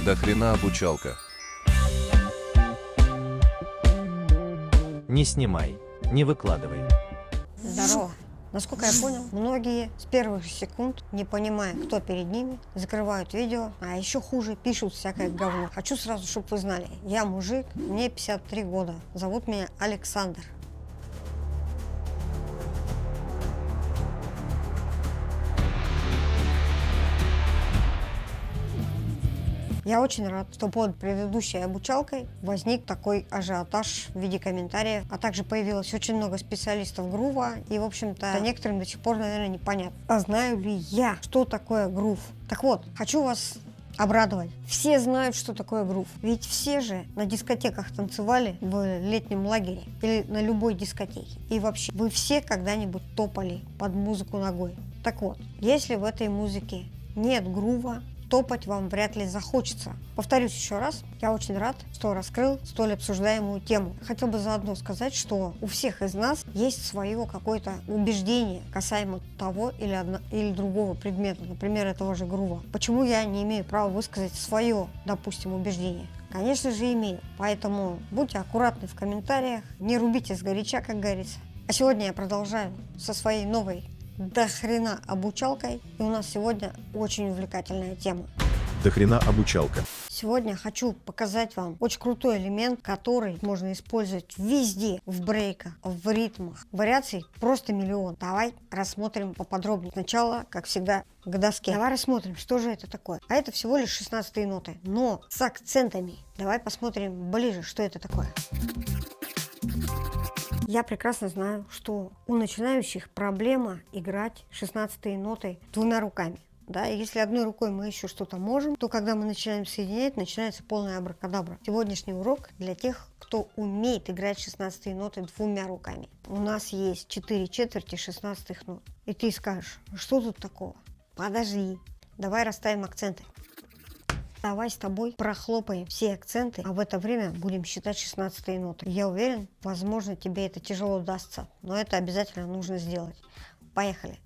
До хрена обучалка. Не снимай, не выкладывай. Здорово. Насколько я понял, многие с первых же секунд, не понимая, кто перед ними, закрывают видео, а еще хуже, пишут всякое говно. Хочу сразу, чтобы вы знали, я мужик, мне 53 года, зовут меня Александр. Я очень рад, что под предыдущей обучалкой возник такой ажиотаж в виде комментариев, а также появилось очень много специалистов грува, и, в общем-то, некоторым до сих пор, наверное, непонятно. А знаю ли я, что такое грув? Так вот, хочу вас обрадовать. Все знают, что такое грув. Ведь все же на дискотеках танцевали в летнем лагере или на любой дискотеке. И вообще, вы все когда-нибудь топали под музыку ногой. Так вот, если в этой музыке нет грува, топать вам вряд ли захочется. Повторюсь еще раз, я очень рад, что раскрыл столь обсуждаемую тему. Хотел бы заодно сказать, что у всех из нас есть свое какое-то убеждение касаемо того или другого предмета, например, этого же грува. Почему я не имею права высказать свое, допустим, убеждение? Конечно же имею, поэтому будьте аккуратны в комментариях, не рубите сгоряча, как говорится. А сегодня я продолжаю со своей новой до хрена обучалкой, и у нас сегодня очень увлекательная тема. До хрена обучалка. Сегодня хочу показать вам очень крутой элемент, который можно использовать везде, в брейках, в ритмах. Вариаций просто миллион. Давай рассмотрим поподробнее. Сначала, как всегда, к доске. Давай рассмотрим, что же это такое. А это всего лишь 16 ноты, но с акцентами. Давай посмотрим ближе, что это такое. Я прекрасно знаю, что у начинающих проблема играть 16-е ноты двумя руками. Да, и если одной рукой мы еще что-то можем, то когда мы начинаем соединять, начинается полная абракадабра. Сегодняшний урок для тех, кто умеет играть 16-е ноты двумя руками. У нас есть 4 четверти 16-х нот. И ты скажешь, что тут такого? Подожди, давай расставим акценты. Давай с тобой прохлопаем все акценты, а в это время будем считать 16-е ноты. Я уверен, возможно, тебе это тяжело дастся, но это обязательно нужно сделать. Поехали.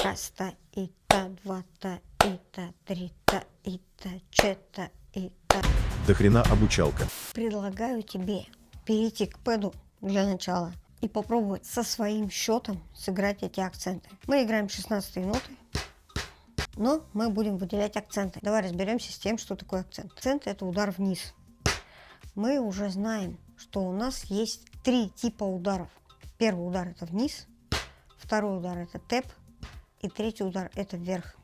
Раз, та, и та, два, та, и та, три, та, и та, чета, и та. До хрена обучалка. Предлагаю тебе перейти к пэду для начала и попробовать со своим счетом сыграть эти акценты. Мы играем 16-е ноты. Но мы будем выделять акценты. Давай разберемся с тем, что такое акцент. Акцент – это удар вниз. Мы уже знаем, что у нас есть 3 типа ударов. Первый удар – это вниз, второй удар – это тэп, и третий удар – это вверх.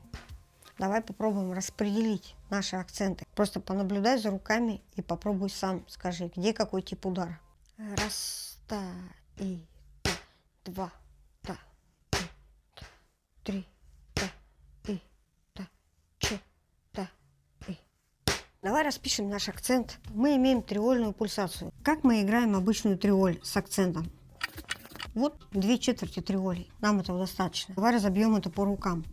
Давай попробуем распределить наши акценты. Просто понаблюдай за руками и попробуй сам. Скажи, где какой тип удара. Раз, та, и та, два, та, и та, три. Давай распишем наш акцент. Мы имеем триольную пульсацию. Как мы играем обычную триоль с акцентом? Вот 2 четверти триоли. Нам этого достаточно. Давай разобьем это по рукам.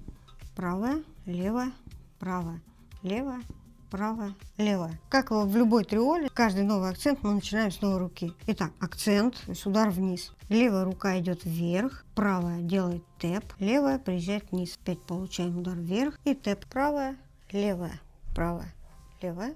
Правая, левая, правая, левая, правая, левая. Как в любой триоле, каждый новый акцент мы начинаем с новой руки. Итак, акцент, то есть удар вниз. Левая рука идет вверх, правая делает тэп, левая приезжает вниз. Опять получаем удар вверх и тэп. Правая, левая, правая. Левая,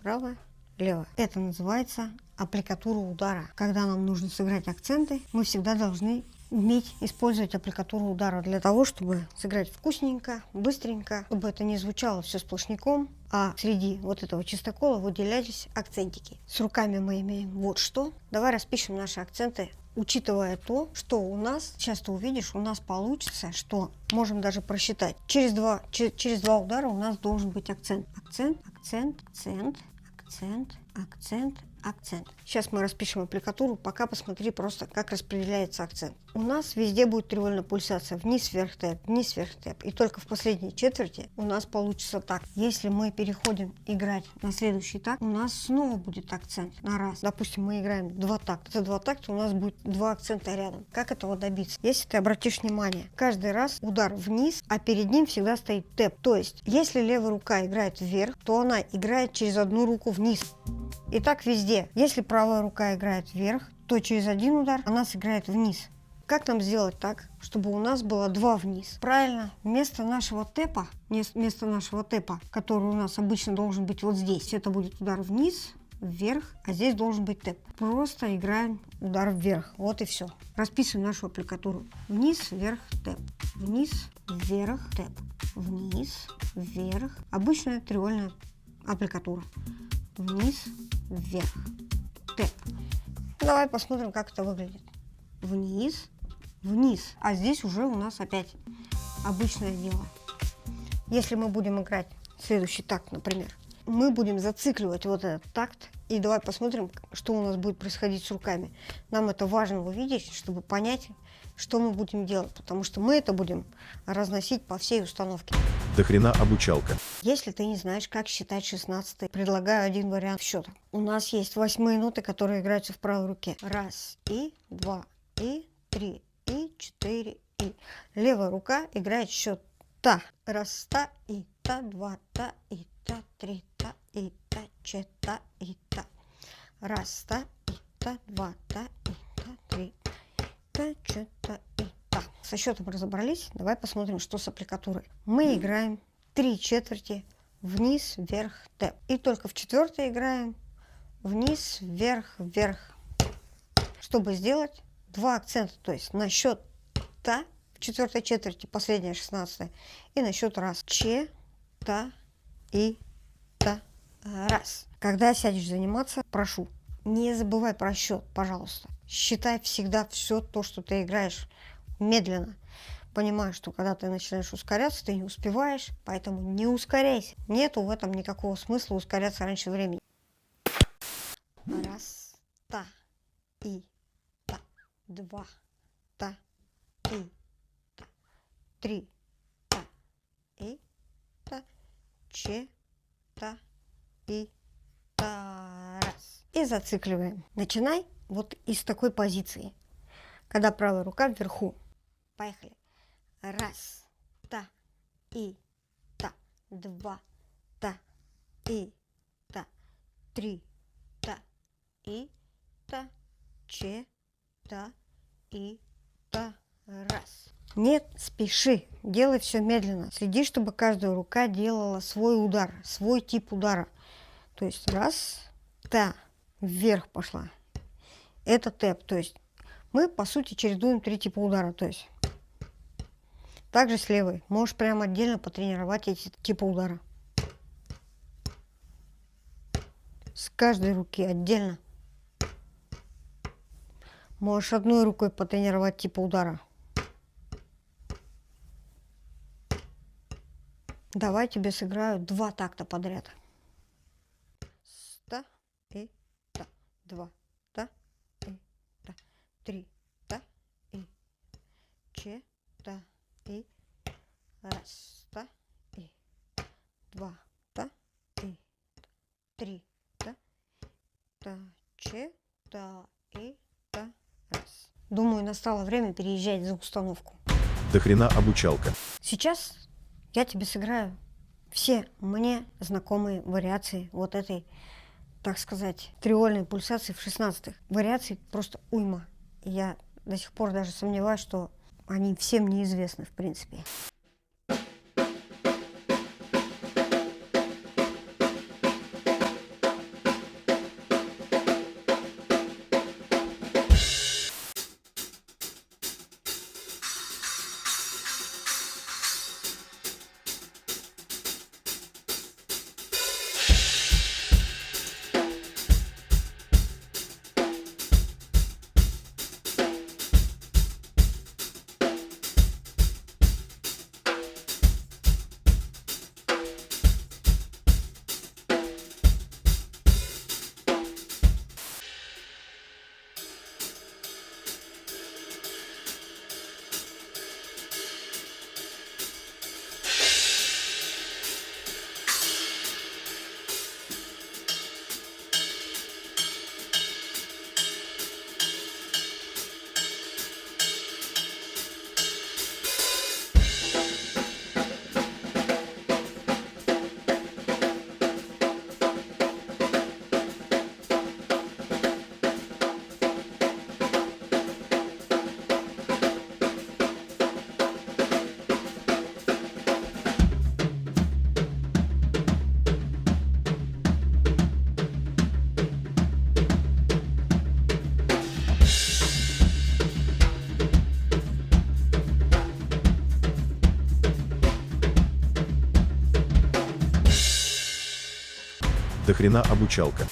правая, левая. Это называется аппликатура удара. Когда нам нужно сыграть акценты, мы всегда должны уметь использовать аппликатуру удара для того, чтобы сыграть вкусненько, быстренько, чтобы это не звучало все сплошняком, а среди вот этого чистокола выделялись акцентики. С руками мы имеем вот что. Давай распишем наши акценты, учитывая то, что у нас, сейчас ты увидишь, у нас получится, что можем даже просчитать. Через два удара у нас должен быть акцент. Акцент, акцент, акцент, акцент, акцент, акцент. Сейчас мы распишем аппликатуру, пока посмотри просто, как распределяется акцент. У нас везде будет триольная пульсация. Вниз, вверх, тэп, вниз, вверх, тэп. И только в последней четверти у нас получится так. Если мы переходим играть на следующий такт, у нас снова будет акцент на раз. Допустим, мы играем 2 такта. За 2 такта у нас будет 2 акцента рядом. Как этого добиться? Если ты обратишь внимание, каждый раз удар вниз, а перед ним всегда стоит тэп. То есть, если левая рука играет вверх, то она играет через одну руку вниз. И так везде. Если правая рука играет вверх, то через один удар она сыграет вниз. Как нам сделать так, чтобы у нас было 2 вниз? Правильно, вместо нашего тэпа, который у нас обычно должен быть вот здесь, это будет удар вниз, вверх, а здесь должен быть тэп. Просто играем удар вверх. Вот и все. Расписываем нашу аппликатуру. Вниз, вверх, тэп. Вниз, вверх, тэп. Вниз, вверх. Обычная триольная аппликатура. Вниз, вверх, тэп. Давай посмотрим, как это выглядит. Вниз, вниз. А здесь уже у нас опять обычное дело. Если мы будем играть следующий такт, например, мы будем зацикливать вот этот такт. И давай посмотрим, что у нас будет происходить с руками. Нам это важно увидеть, чтобы понять, что мы будем делать. Потому что мы это будем разносить по всей установке. До хрена обучалка. Если ты не знаешь, как считать 16, предлагаю один вариант счета. У нас есть 8 ноты, которые играются в правой руке. 1, и 2, и 3, и 4, и. Левая рука играет счет та. 1, та, и та, 2, та, и та, 3, та, и та, 4, та, и та. 1, та, и та, 2, та, и та, 3, та, 4, та, и та. Со счетом разобрались. Давай посмотрим, что с аппликатурой. Мы играем 3/4 вниз, вверх, тэп. И только в 4 играем вниз, вверх, вверх. Чтобы сделать 2 акцента, то есть на счет та в 4 четверти, последняя 16, и на счет раз. Че, та, и та, раз. Когда сядешь заниматься, прошу, не забывай про счет, пожалуйста. Считай всегда все то, что ты играешь, медленно. Понимаю, что когда ты начинаешь ускоряться, ты не успеваешь, поэтому не ускоряйся. Нету в этом никакого смысла ускоряться раньше времени. 1, та, и та, 2, та, и та, 3, та, и та, 4, та, и та, раз. И зацикливаем. Начинай вот из такой позиции, когда правая рука вверху. Поехали. 1, та, и та, 2, та, и та, 3, та, и та, 4, та, и та, раз. Не спеши, делай все медленно. Следи, чтобы каждая рука делала свой удар, свой тип удара. То есть 1, та, вверх пошла. Это тэп, то есть мы по сути чередуем 3 типа удара. То есть также с левой. Можешь прямо отдельно потренировать эти типы удара. С каждой руки отдельно. Можешь одной рукой потренировать типа удара. Давай тебе сыграю 2 такта подряд. Та, и та, 2, та, и та, 3, та, и 4, та, и 1, та, и 2, та, и 3, та, 4, та, и та, раз. Думаю, настало время переезжать за установку. До хрена обучалка. Сейчас я тебе сыграю все мне знакомые вариации вот этой, так сказать, триольной пульсации в 16-х. Вариаций просто уйма. Я до сих пор даже сомневаюсь, что они всем неизвестны в принципе. Дохрена обучалка.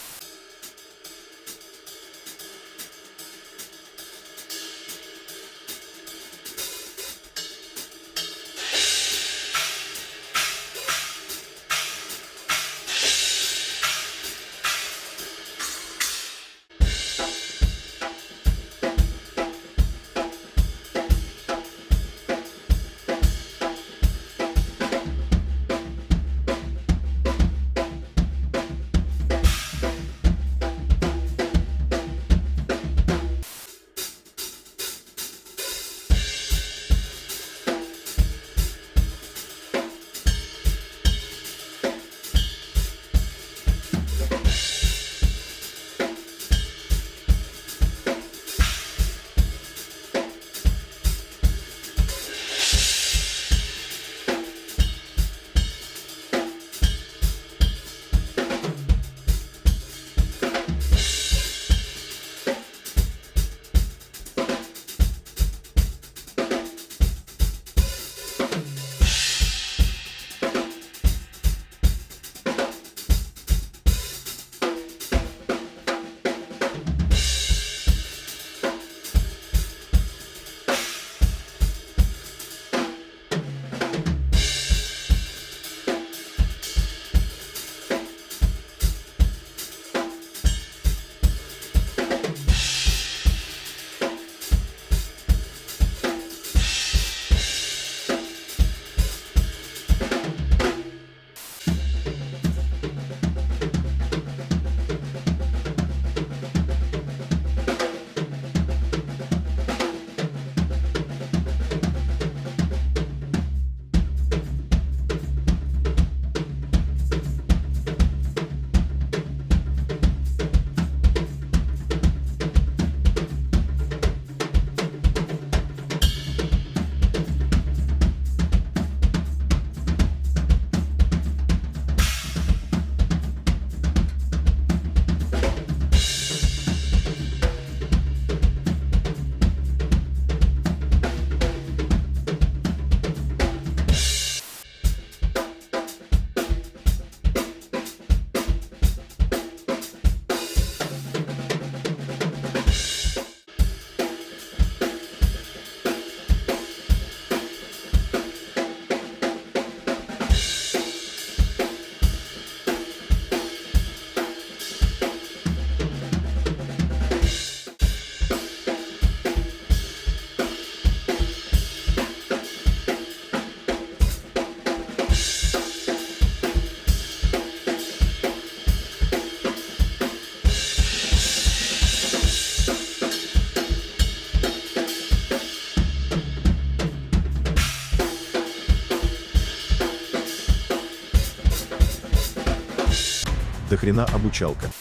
Дохрена обучалка.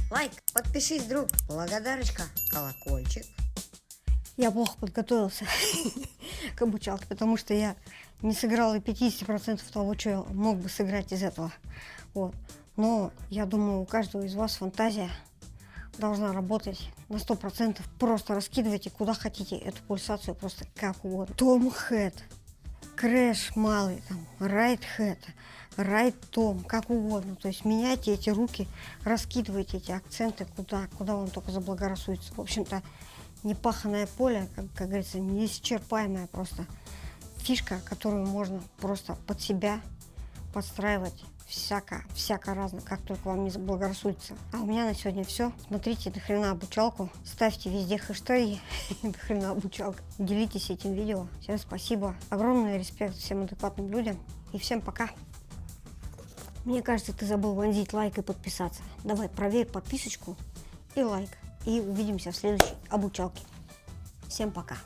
Лайк, подпишись, друг, благодарочка, колокольчик. Я плохо подготовился к обучалке, потому что я не сыграл и 50% того, что я мог бы сыграть из этого. Вот. Но я думаю, у каждого из вас фантазия должна работать на 100%. Просто раскидывайте куда хотите эту пульсацию, просто как угодно. Том Хэт, Крэш малый, там, Райт Хэт, Райт Том, как угодно. То есть меняйте эти руки, раскидывайте эти акценты куда вам только заблагорассудится. В общем-то, непаханное поле, как говорится, неисчерпаемая просто фишка, которую можно просто под себя подстраивать всяко разно, как только вам не заблагорассудится. А у меня на сегодня все. Смотрите Дохрена обучалку, ставьте везде хэштеги Дохрена обучалка, делитесь этим видео. Всем спасибо, огромный респект всем адекватным людям и всем пока. Мне кажется, ты забыл вонзить лайк и подписаться. Давай проверь подписочку и лайк. И увидимся в следующей обучалке. Всем пока.